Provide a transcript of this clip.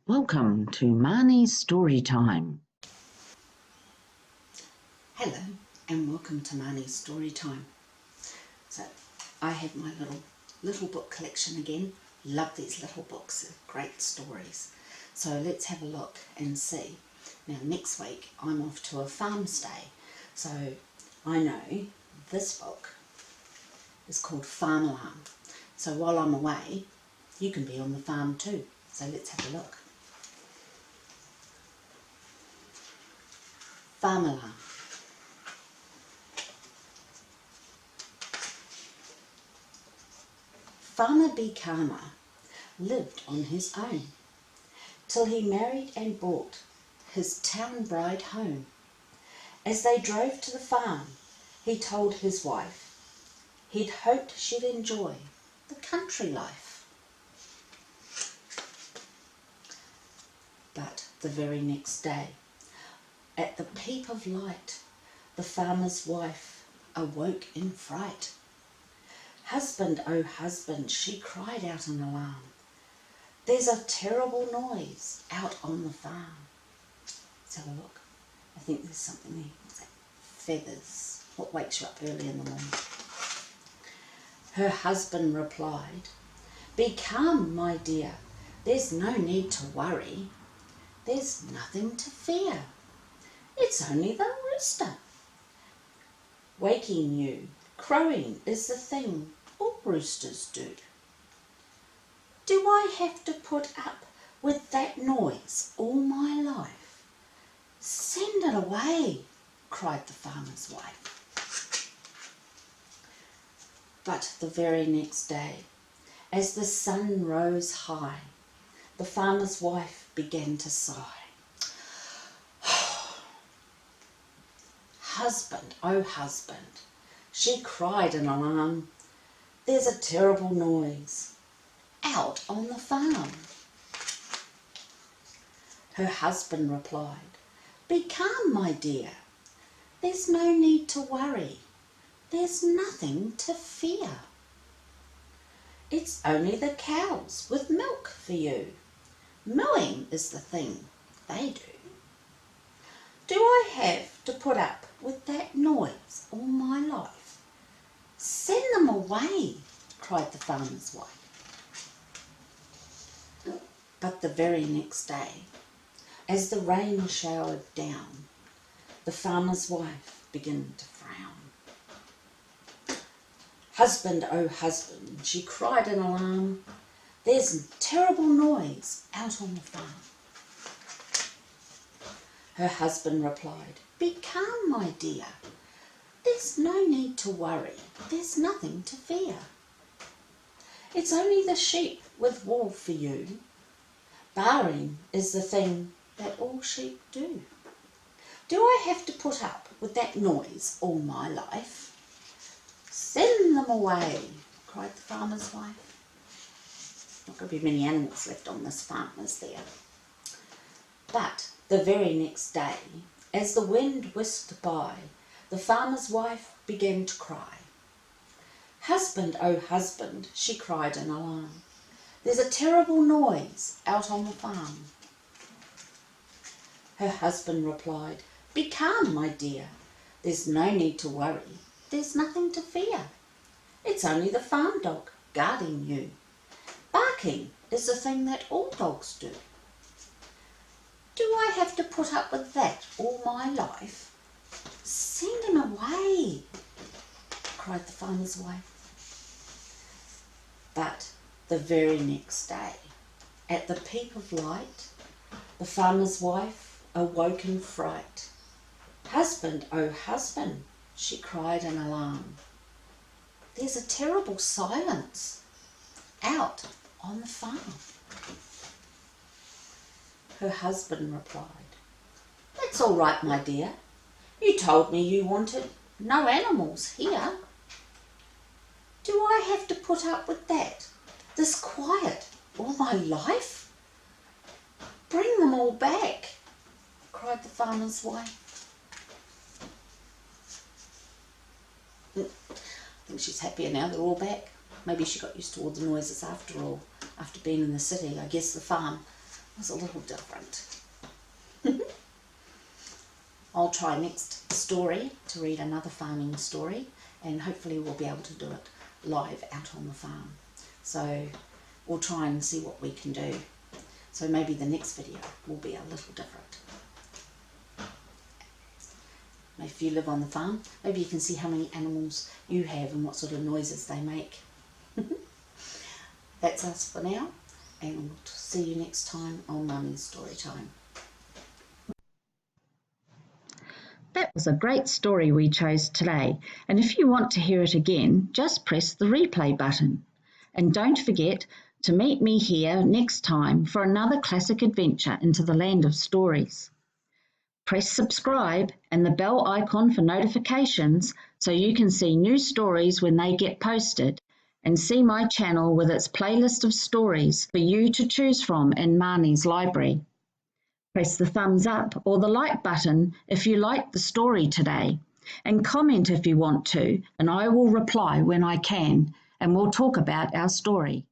Welcome to Marnie's Story Time. Hello and welcome to Marnie's Story Time. So I have my little book collection again. Love these little books, they're great stories. So let's have a look and see. Now next week I'm off to a farm stay. So I know this book is called Farm Alarm. So while I'm away you can be on the farm too. So let's have a look. Farm Alarm. Farmer Beekama lived on his own till he married and brought his town bride home. As they drove to the farm, he told his wife he'd hoped she'd enjoy the country life. But the very next day, at the peep of light, the farmer's wife awoke in fright. "Husband, oh husband," she cried out in alarm, "there's a terrible noise out on the farm." Let's have a look. I think there's something there. What's that? Feathers. What wakes you up early in the morning? Her husband replied, "Be calm, my dear. There's no need to worry. There's nothing to fear. It's only the rooster waking you. Crowing is the thing all roosters do. Do I have to put up with that noise all my life? Send it away," cried the farmer's wife. But the very next day, as the sun rose high, the farmer's wife began to sigh. "Husband, oh husband," she cried in alarm, "there's a terrible noise out on the farm." Her husband replied, "Be calm, my dear. There's no need to worry. There's nothing to fear. It's only the cows with milk for you. Mooing is the thing they do. Do I have to put up with that noise all my life? Send them away," cried the farmer's wife. But the very next day, as the rain showered down, the farmer's wife began to frown. "Husband, oh husband," she cried in alarm, "there's a terrible noise out on the farm." Her husband replied, "Be calm, my dear. There's no need to worry. There's nothing to fear. It's only the sheep with wool for you. Baaing is the thing that all sheep do. Do I have to put up with that noise all my life? Send them away," cried the farmer's wife. Not going to be many animals left on this farm, is there? But the very next day, as the wind whisked by, the farmer's wife began to cry. "Husband, oh husband," she cried in alarm, "there's a terrible noise out on the farm." Her husband replied, "Be calm, my dear. There's no need to worry. There's nothing to fear. It's only the farm dog guarding you. Barking is the thing that all dogs do. Do I have to put up with that all my life? Send him away," cried the farmer's wife. But the very next day, at the peep of light, the farmer's wife awoke in fright. "Husband, oh husband," she cried in alarm, "there's a terrible silence out on the farm." Her husband replied, "That's all right, my dear. You told me you wanted no animals here. Do I have to put up with that, this quiet, all my life? Bring them all back," cried the farmer's wife. I think she's happier now they're all back. Maybe she got used to all the noises after all, after being in the city. I guess the farm was a little different. I'll try next story to read another farming story, and hopefully we'll be able to do it live out on the farm. So we'll try and see what we can do. So maybe the next video will be a little different. If you live on the farm, maybe you can see how many animals you have and what sort of noises they make. That's us for now, and we'll see you next time on Mummy's Story Time. That was a great story we chose today, and if you want to hear it again, just press the replay button. And don't forget to meet me here next time for another classic adventure into the land of stories. Press subscribe and the bell icon for notifications so you can see new stories when they get posted, and see my channel with its playlist of stories for you to choose from in Marnie's library. Press the thumbs up or the like button if you liked the story today, and comment if you want to, and I will reply when I can, and we'll talk about our story.